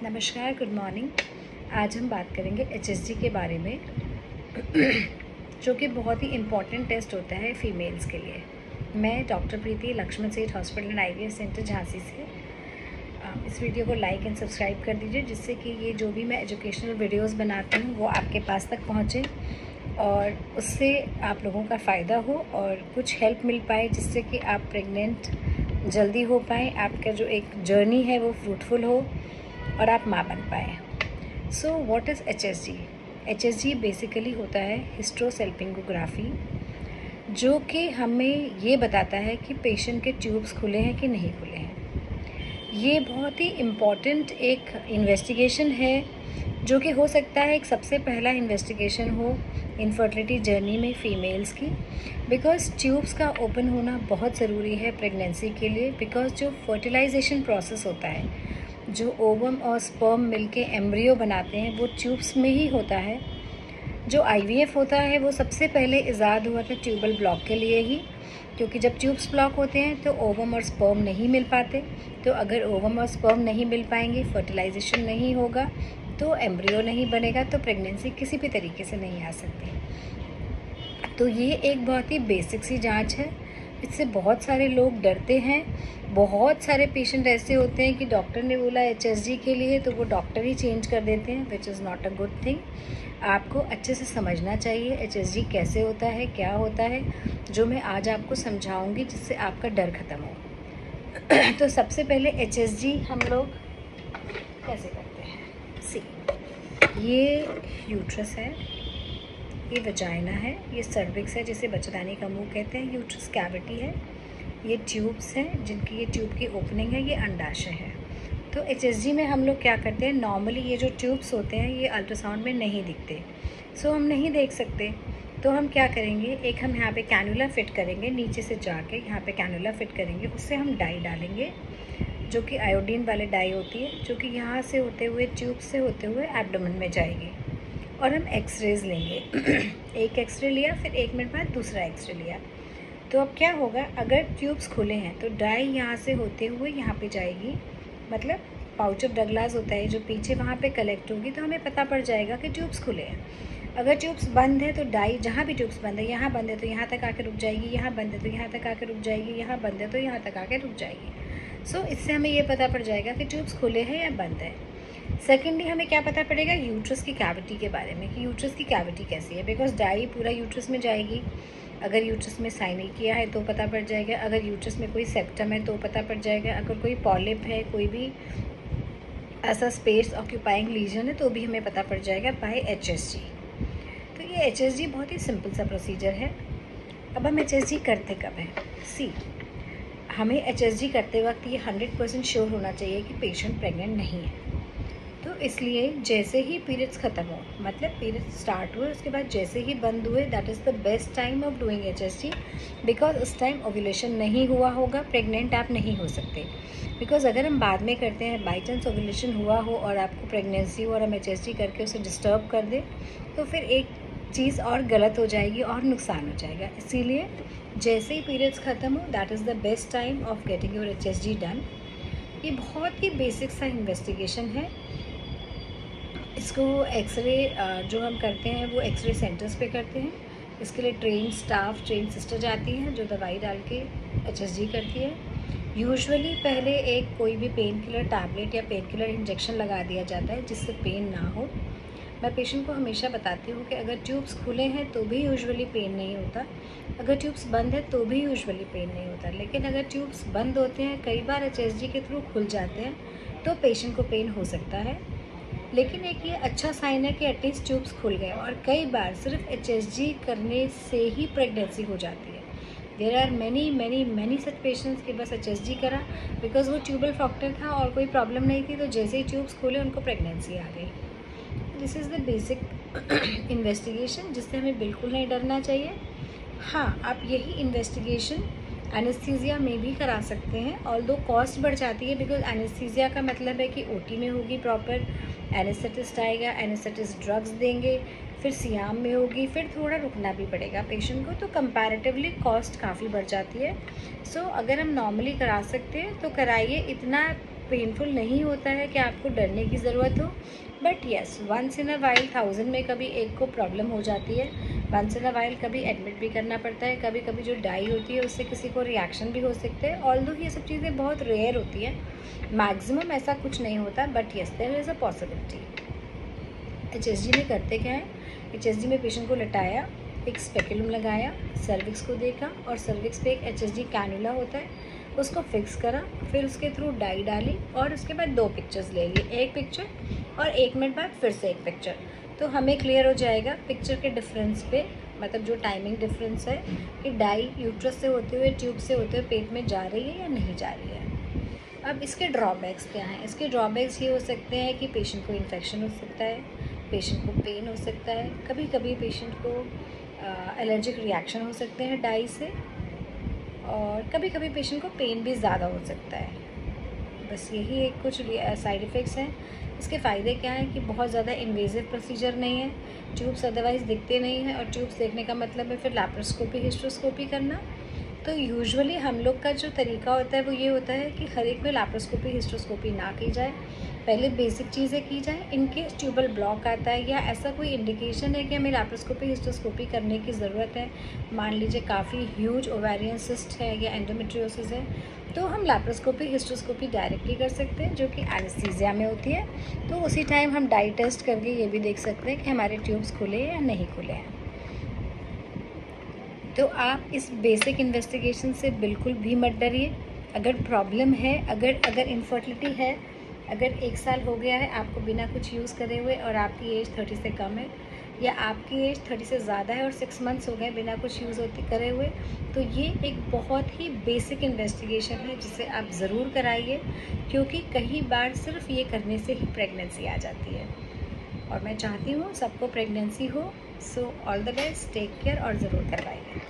नमस्कार, good morning. आज हम बात करेंगे एचएसजी के बारे में जो कि बहुत ही इम्पॉर्टेंट टेस्ट होता है फीमेल्स के लिए। मैं डॉक्टर प्रीति लक्ष्मण सेठ hospital and IVF centre Jhansi से। इस वीडियो को लाइक एंड सब्सक्राइब कर दीजिए जिससे कि ये जो भी मैं एजुकेशनल वीडियोस बनाती हूँ वो आपके पास तक पहुँचे और उससे आप लोगों का फ़ायदा हो और कुछ हेल्प मिल पाए जिससे कि आप प्रेग्नेंट जल्दी हो पाए, आपका जो एक जर्नी है वो फ्रूटफुल हो और आप माँ बन पाए। So what is HSG? HSG basically होता है हिस्ट्रोसेल्पिंगोग्राफी, जो कि हमें ये बताता है कि पेशेंट के ट्यूब्स खुले हैं कि नहीं खुले हैं। ये बहुत ही इम्पॉर्टेंट एक इन्वेस्टिगेशन है जो कि हो सकता है एक सबसे पहला इन्वेस्टिगेशन हो इनफर्टिलिटी जर्नी में फ़ीमेल्स की, बिकॉज ट्यूब्स का ओपन होना बहुत ज़रूरी है प्रेगनेंसी के लिए। बिकॉज जो फर्टिलाइजेशन प्रोसेस होता है, जो ओवम और स्पर्म मिलके एम्ब्रियो बनाते हैं, वो ट्यूब्स में ही होता है। जो आईवीएफ होता है वो सबसे पहले इजाद हुआ था ट्यूबल ब्लॉक के लिए ही, क्योंकि जब ट्यूब्स ब्लॉक होते हैं तो ओवम और स्पर्म नहीं मिल पाते। तो अगर ओवम और स्पर्म नहीं मिल पाएंगे, फर्टिलाइजेशन नहीं होगा, तो एम्ब्रियो नहीं बनेगा, तो प्रेगनेंसी किसी भी तरीके से नहीं आ सकती। तो ये एक बहुत ही बेसिक सी जांच है। इससे बहुत सारे लोग डरते हैं। बहुत सारे पेशेंट ऐसे होते हैं कि डॉक्टर ने बोला एचएसजी के लिए तो वो डॉक्टर ही चेंज कर देते हैं, which is not a good thing. आपको अच्छे से समझना चाहिए एचएसजी कैसे होता है, क्या होता है, जो मैं आज आपको समझाऊंगी जिससे आपका डर ख़त्म हो। तो सबसे पहले एचएसजी हम लोग कैसे करते हैं? ये यूट्रस है, ये वजाइना है, ये सर्विक्स है जिसे बच्चेदानी का मुंह कहते हैं, यूट्रस कैविटी है, ये ट्यूब्स हैं जिनकी ये ट्यूब की ओपनिंग है, ये अंडाशय है। तो एचएसजी में हम लोग क्या करते हैं, नॉर्मली ये जो ट्यूब्स होते हैं ये अल्ट्रासाउंड में नहीं दिखते, सो हम नहीं देख सकते। तो हम क्या करेंगे, एक हम यहाँ पे कैनुला फिट करेंगे, नीचे से जाके यहाँ पे कैनुला फिट करेंगे, उससे हम डाई डालेंगे जो कि आयोडीन वाले डाई होती है, जो कि यहाँ से होते हुए ट्यूब से होते हुए एब्डोमेन में जाएगी। और हम एक्सरेज लेंगे। एक एक्सरे लिया, फिर 1 मिनट बाद दूसरा एक्सरे लिया। तो अब क्या होगा, अगर ट्यूब्स खुले हैं तो डाई यहाँ से होते हुए यहाँ पे जाएगी, मतलब पाउच ऑफ डगलास होता है जो पीछे वहाँ पे कलेक्ट होगी, तो हमें पता पड़ जाएगा कि ट्यूब्स खुले हैं। अगर ट्यूब्स बंद है तो डाई जहाँ भी ट्यूब्स बंद है, यहाँ बंद है तो यहाँ तक आके रुक जाएगी, यहाँ बंद है तो यहाँ तक आके रुक जाएगी, यहाँ बंद है तो यहाँ तक आके रुक जाएगी। सो इससे हमें ये पता पड़ जाएगा कि ट्यूब्स खुले हैं या बंद है। सेकेंडली हमें क्या पता पड़ेगा, यूट्रस की कैविटी के बारे में कि यूट्रस की कैविटी कैसी है, बिकॉज डाई पूरा यूट्रस में जाएगी। अगर यूट्रस में साइनल किया है तो पता पड़ जाएगा, अगर यूट्रस में कोई सेप्टम है तो पता पड़ जाएगा, अगर कोई पॉलिप है, कोई भी ऐसा स्पेस ऑक्यूपाइंग लीजन है तो भी हमें पता पड़ जाएगा बाय एचएसजी। तो ये एचएसजी बहुत ही सिंपल सा प्रोसीजर है। अब हम एचएसजी करते कब हैं? हमें एचएसजी करते वक्त ये 100% श्योर होना चाहिए कि पेशेंट प्रेग्नेंट नहीं है। तो इसलिए जैसे ही पीरियड्स ख़त्म हो, मतलब पीरियड्स स्टार्ट हुए उसके बाद जैसे ही बंद हुए, that is the best time of doing HSG, because उस टाइम ओव्यूलेशन नहीं हुआ होगा, प्रेग्नेंट आप नहीं हो सकते। बिकॉज अगर हम बाद में करते हैं, बाई चांस ओव्यूलेशन हुआ हो और आपको प्रेगनेंसी हो और हम एचएसजी करके उसे डिस्टर्ब कर दें तो फिर एक चीज़ और गलत हो जाएगी और नुकसान हो जाएगा। इसीलिए जैसे ही पीरियड्स ख़त्म हो, that is the best time of getting your HSG done. ये बहुत ही बेसिक सा इन्वेस्टिगेशन है। इसको एक्सरे जो हम करते हैं वो एक्सरे सेंटर्स पे करते हैं। इसके लिए ट्रेन स्टाफ, ट्रेन सिस्टर जाती हैं जो दवाई डाल के एचएसजी करती है। यूजुअली पहले एक कोई भी पेन किलर टैबलेट या पेन किलर इंजेक्शन लगा दिया जाता है जिससे पेन ना हो। मैं पेशेंट को हमेशा बताती हूँ कि अगर ट्यूब्स खुले हैं तो भी यूजुअली पेन नहीं होता, अगर ट्यूब्स बंद है तो भी यूजुअली पेन नहीं होता। लेकिन अगर ट्यूब्स बंद होते हैं, कई बार एचएसजी के थ्रू खुल जाते हैं, तो पेशेंट को पेन हो सकता है। लेकिन एक ये अच्छा साइन है कि एटलीस्ट ट्यूब्स खुल गए। और कई बार सिर्फ एचएसजी करने से ही प्रेगनेंसी हो जाती है। There are many such patients के बस एचएसजी करा बिकॉज वो ट्यूबल फ्रैक्चर था और कोई प्रॉब्लम नहीं थी, तो जैसे ही ट्यूब्स खोले उनको प्रेगनेंसी आ गई। This is the basic investigation जिससे हमें बिल्कुल नहीं डरना चाहिए। हाँ, आप यही इन्वेस्टिगेशन एनेस्थीसिया में भी करा सकते हैं, ऑल्दो कॉस्ट बढ़ जाती है, बिकॉज एनेस्थीसिया का मतलब है कि ओटी में होगी, प्रॉपर एनेस्थेटिस्ट आएगा, एनेस्थेटिस्ट ड्रग्स देंगे, फिर सियाम में होगी, फिर थोड़ा रुकना भी पड़ेगा पेशेंट को, तो कंपैरेटिवली कॉस्ट काफ़ी बढ़ जाती है। सो अगर हम नॉर्मली करा सकते हैं तो कराइए, इतना पेनफुल नहीं होता है कि आपको डरने की ज़रूरत हो, but yes once in a while 1000 में कभी एक को प्रॉब्लम हो जाती है। वंस इन अ वाइल कभी एडमिट भी करना पड़ता है, कभी कभी जो डाई होती है उससे किसी को रिएक्शन भी हो सकते हैं। ऑल्दो ये सब चीज़ें बहुत रेयर होती हैं, मैक्सिमम ऐसा कुछ नहीं होता, but yes there is a possibility. HSG में करते क्या है, HSG में पेशेंट को लटाया, एक स्पेकुलम लगाया, सर्विक्स को देखा और सर्विक्स पे एक HSG कैनुला होता है, उसको फिक्स करा, फिर उसके थ्रू डाई डाली और उसके बाद 2 पिक्चर्स ले लिए, एक पिक्चर और 1 मिनट बाद फिर से एक पिक्चर। तो हमें क्लियर हो जाएगा पिक्चर के डिफरेंस पे, मतलब जो टाइमिंग डिफरेंस है कि डाई यूट्रस से होते हुए ट्यूब से होते हुए पेट में जा रही है या नहीं जा रही है। अब इसके ड्रॉबैक्स क्या हैं? इसके ड्रॉबैक्स ये हो सकते हैं कि पेशेंट को इन्फेक्शन हो सकता है, पेशेंट को पेन हो सकता है, कभी कभी पेशेंट को एलर्जिक रिएक्शन हो सकते हैं डाई से, और कभी कभी पेशेंट को पेन भी ज़्यादा हो सकता है। बस यही एक कुछ साइड इफ़ेक्ट्स हैं। इसके फ़ायदे क्या हैं कि बहुत ज़्यादा इन्वेजिव प्रोसीजर नहीं है, ट्यूब्स अदरवाइज़ दिखते नहीं हैं, और ट्यूब्स देखने का मतलब है फिर लैप्रोस्कोपी हिस्ट्रोस्कोपी करना। तो यूजुअली हम लोग का जो तरीका होता है वो ये होता है कि हर एक में लैप्रोस्कोपी हिस्ट्रोस्कोपी ना की जाए, पहले बेसिक चीज़ें की जाए। इनकेस ट्यूबल ब्लॉक आता है या ऐसा कोई इंडिकेशन है कि हमें लैप्रोस्कोपी हिस्ट्रोस्कोपी करने की ज़रूरत है, मान लीजिए काफ़ी ह्यूज ओवेरियन सिस्ट है या एंडोमेट्रियोसिस है, तो हम लैप्रोस्कोपी हिस्ट्रोस्कोपी डायरेक्टली कर सकते हैं जो कि एनेस्थीसिया में होती है। तो उसी टाइम हम डाई टेस्ट करके ये भी देख सकते हैं कि हमारे ट्यूब्स खुले या नहीं खुले हैं। तो आप इस बेसिक इन्वेस्टिगेशन से बिल्कुल भी मत डरिए। अगर प्रॉब्लम है, अगर इनफर्टिलिटी है, अगर 1 साल हो गया है आपको बिना कुछ यूज़ करे हुए और आपकी एज 30 से कम है, या आपकी एज 30 से ज़्यादा है और 6 मंथ्स हो गए बिना कुछ यूज़ होते करे हुए, तो ये एक बहुत ही बेसिक इन्वेस्टिगेशन है जिसे आप ज़रूर कराइए, क्योंकि कई बार सिर्फ ये करने से ही प्रेगनेंसी आ जाती है। और मैं चाहती हूँ सबको प्रेगनेंसी हो। So all the best, take care और ज़रूर करवाइए।